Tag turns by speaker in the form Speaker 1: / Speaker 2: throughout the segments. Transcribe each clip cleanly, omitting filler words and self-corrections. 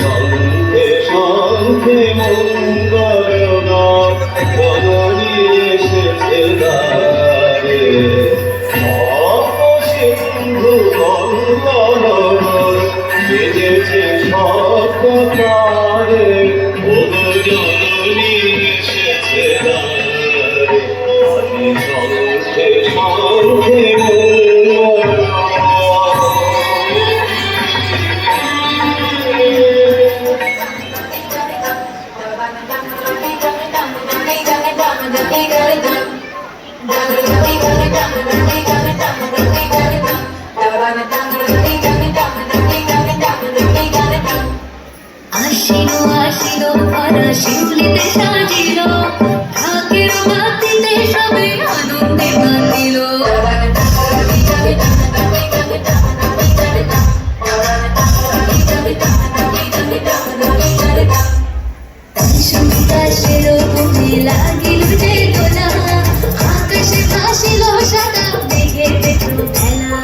Speaker 1: সঙ্গে সঙ্গে মঙ্গলনাথ জননী এসেছে দ্বারে। সিন্ধু কল্লর বেজেছে সপ্তারে, ওগো জননী এসেছে দ্বারে। আমি সঙ্গে সঙ্গে
Speaker 2: আসিল আসিল ধরা শিউলিতে সাজিল, ঢাকের বাতিতে সবে আনন্দে মাতিল। সঙ্গীতাসের বুঝে লাগিল যে দোলা, আকাশে ভাসিল সাদা মেঘের দেখল খেলা।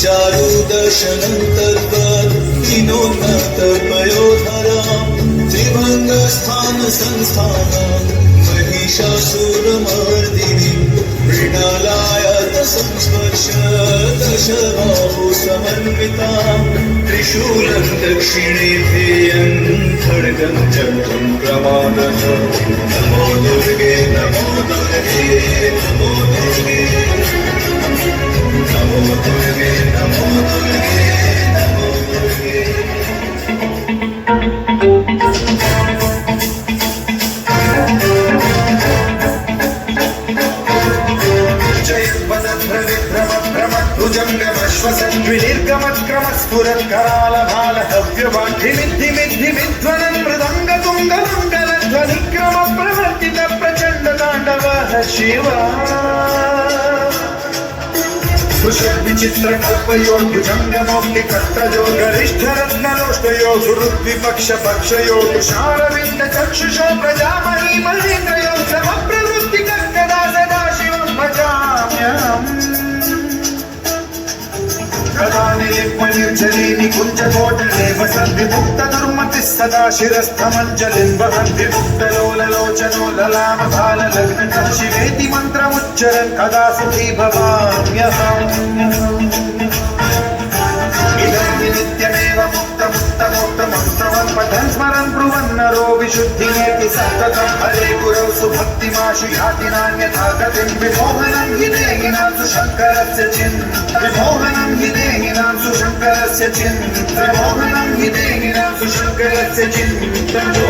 Speaker 1: चारु दर्शनं तद्वत् विनोदत पयोधरां त्रिभङ्गस्थान संस्थानां महिषासुरमर्दिनी मृणालायत संस्पर्श दशबाहु समन्वितां त्रिशूलं दक्षिणे ध्येयं खड्गं चक्रं प्रमादः नमो दुर्गे नमो दुर्गे नमो दुर्गे नमो दुर्गे नमो दुर्गे नमो दुर्गे
Speaker 3: ध्वनिर्गमत्क्रमस्फुरत्करालभालहव्यवाढ्यमिद्धिमिद्धिमिध्वनं मृदङ्गतुङ्गमङ्गलध्वनिक्रमप्रवर्तित प्रचण्ड ताण्डवः शिवा विचित्र कल्पयोर्भुजङ्गमौक्ति कट्टयो गरिष्ठरत्नलोष्टयो गुरुद्विपक्ष पक्षयो तुषारविन्द चक्षुषो प्रजामही महेन्द्रयो समप्रवृत्ति कदा सदा शिवं भजाम्यहम् कदानिलिप्मनिर्जली निकुञ्जकोटले वसन्ति मुक्तदुर्मतिः सदा शिरस्थमञ्जलिं वहन्ति मुक्तलोललोचनो ललामभाललग्नकं शिवेति मन्त्रमुच्चरन् कदा सुखी भवाम्यहम् इदं हि नित्यमेव मुक्तमुक्तमोक्तमन्त्रवन् पठन् स्मरन् ब्रुवन् नरो विशुद्धिमेति सन्ततं हरे गुरौ सुभक्तिमाशु याति नान्यथा गतिं विमोहनं हि देहिनां सुशङ्करस्य विमोहनं हि देहिनां सुशङ्करस्य विमोहनं हि देहिनां सुशङ्करस्य चिन्तनम्